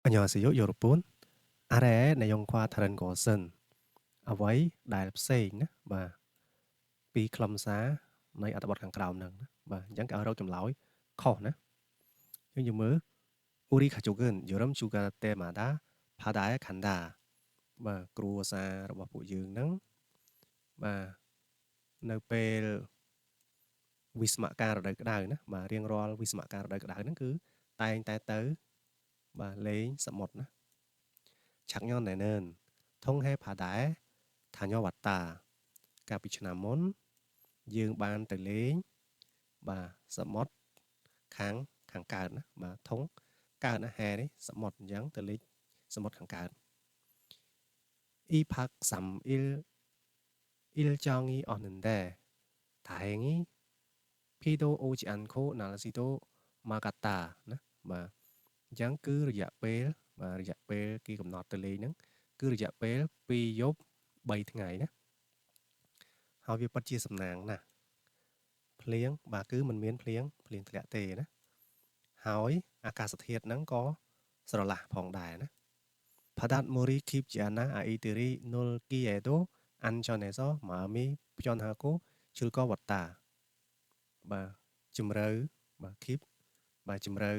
안녕하세요, 여러분. 아래 내용과 다른 것은អ្វី ដែលផ្សេងណាបាទពីខ្លឹមសារនៃអត្ថបទខាងក្រោមហ្នឹងណាបាទអញ្ចឹងគេឲ្យរកចម្លើយខុសណាយើងយកមើល 우리 가족은 여름 휴가 때마다 바다에 간다 បាទគ្រួសាររបស់ពួកយើងហ្នឹងបាទនៅពេលវិស្មការរដូវក្តៅណាបាទរៀងរាល់វិស្មការរដូវក្តៅហ្នឹងគឺតែងតែទៅបាទលេងសមុទ្រណា 작년에는 통해 바다에 다녀왔다. កាលពីឆ្នាំមុនយើងបានទៅលេងបាទសមុទ្រខាងកើតណាបាទធុងកើតណាហែនេះសមុទ្រអញ្ចឹងទៅលេងសមុទ្រខាងកើត 이박 3일 일정이 없는데 다행히 비도 오지 않고 날씨도 맑았다 ណាបាទអញ្ចឹងគឺរយៈពេលបាទរយៈពេលគេកំណត់ទៅលេងហ្នឹងគឺរយៈពេល2យប់3ថ្ងៃណាហើយវាពិតជាសំណាងណាស់ភ្លៀងបាទគឺมันមានភ្លៀងធ្លាក់ទេណាហើយអាកាសធាតុហ្នឹងក៏ស្រឡះផងដែរណា 바닷물이 깊지 않아 아이들이 놀기에도 안전해서 마음이 편하고 즐거웠다. បាទជំរឿបាទ keep បាទជំរឿ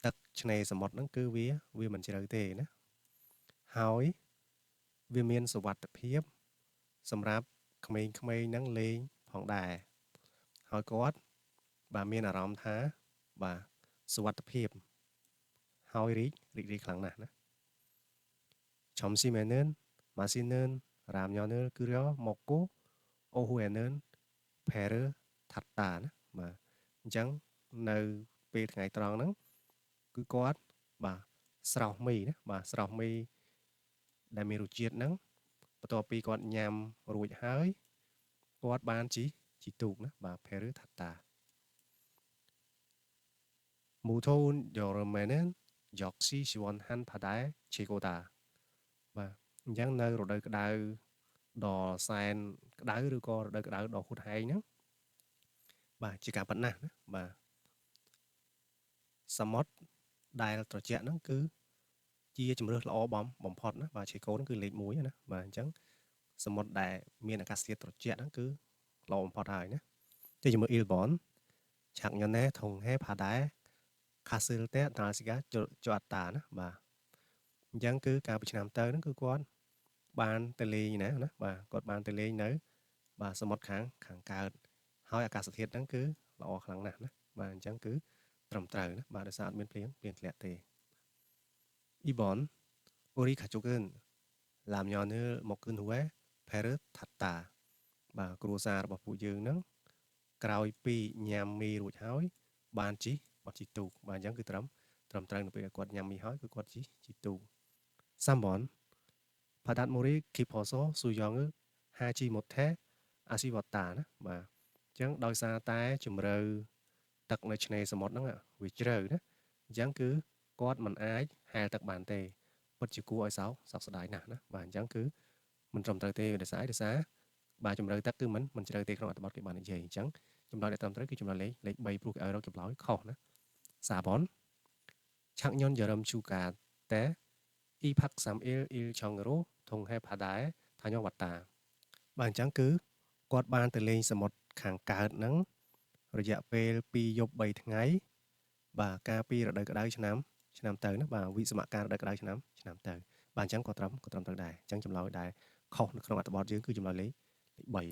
ទឹកឆ្នេរសមុទ្រហ្នឹងគឺវាមិនជ្រៅទេណាហើយវាមានសុវត្ថិភាពសម្រាប់ក្មេងៗហ្នឹងលេងផងដែរហើយគាត់បាទមានអារម្មណ៍ថាបាទសុវត្ថិភាពហើយរីករាយខ្លាំងណាស់ណា 점심에는 맛있는 라면을 끓여 먹고 오후에는 배를 탔다 ណាបាទអញ្ចឹងនៅពេលថ្ងៃត្រង់ហ្នឹងគឺគាត់បាទស្រោសមីណាបាទស្រោសមីដែលមានរសជាតិហ្នឹងបន្ទាប់ពីគាត់ញ៉ាំរួចហើយគាត់បានជីទូកណាបាទ 배를 탔다 무더운 여름에는 역시 시원한 바다의 최고다 បាទអញ្ចឹងនៅរដូវក្តៅដ៏សែនក្តៅឬក៏រដូវក្តៅដ៏ហួតហែងហ្នឹងបាទជាការប៉ັດណាស់ណាបាទសមុទ្រដែលត្រជាក់ហ្នឹងគឺជាជម្រើសល្អបំផុតណាបាទឆេកូហ្នឹងគឺលេខ1ណាបាទអញ្ចឹងសមុទ្រដែលមានអាកាសធាតុត្រជាក់ហ្នឹងគឺល្អបំផុតហើយណាទៅជាមួយ 일본 작년에 동해 바다에 갔을 때 날씨가 좋았다 ណាបាទអញ្ចឹងគឺកាលពីឆ្នាំទៅហ្នឹងគឺគាត់បានទៅលេងណាបាទគាត់បានទៅលេងនៅបាទសមុទ្រខាងកើតហើយអាកាសធាតុហ្នឹងគឺល្អខ្លាំងណាស់ណាបាទអញ្ចឹងគឺត្រឹមត្រូវណាបាទដោយសារអត់មានភ្លៀងធ្លាក់ទេ 2번 우리 가족은 라면을 먹은 후에 배를 탔다 បាទគ្រួសាររបស់ពួកយើងហ្នឹងក្រោយពីញ៉ាំមីរួចហើយបានជិះទូកបាទអញ្ចឹងគឺត្រឹមត្រូវនៅពេលគាត់ញ៉ាំមីហើយគឺគាត់ជិះទូក 3번 바닷물이 깊어서 수영을 하지 못해 아쉬웠다 ណាបាទអញ្ចឹងដោយសារតែជំរឿទឹកនៅឆ្នេរសមុទ្រហ្នឹងវាជ្រៅណាអញ្ចឹងគឺគាត់មិនអាចហែលទឹកបានទេពិតជាគួរឲ្យសោកស្ដាយណាស់ណាបាទអញ្ចឹងគឺមិនត្រឹមត្រូវទេដោយសារបាទជំរឿទឹកគឺមិនជ្រៅទេក្នុងអត្ថបទគេបាននិយាយអញ្ចឹងចម្លើយដែលត្រឹមត្រូវគឺចម្លើយលេខ3ព្រោះគេឲ្យរកចម្លើយខុសណា 4번 작년 여름 휴가 때 2박 3일 일정으로 동해 바다에 다녀왔다 បាទអញ្ចឹងគឺគាត់បានទៅលេងសមុទ្រខាងកើតហ្នឹងរយៈពេល2យប់3ថ្ងៃបាទកាលពីរដូវក្តៅឆ្នាំទៅណាបាទវិស្មការរដូវក្តៅឆ្នាំទៅបាទអញ្ចឹងក៏ត្រឹមត្រូវដែរអញ្ចឹងចម្លើយដែលខុសនៅក្នុងអត្ថបទយើងគឺចម្លើយលេខ3ណា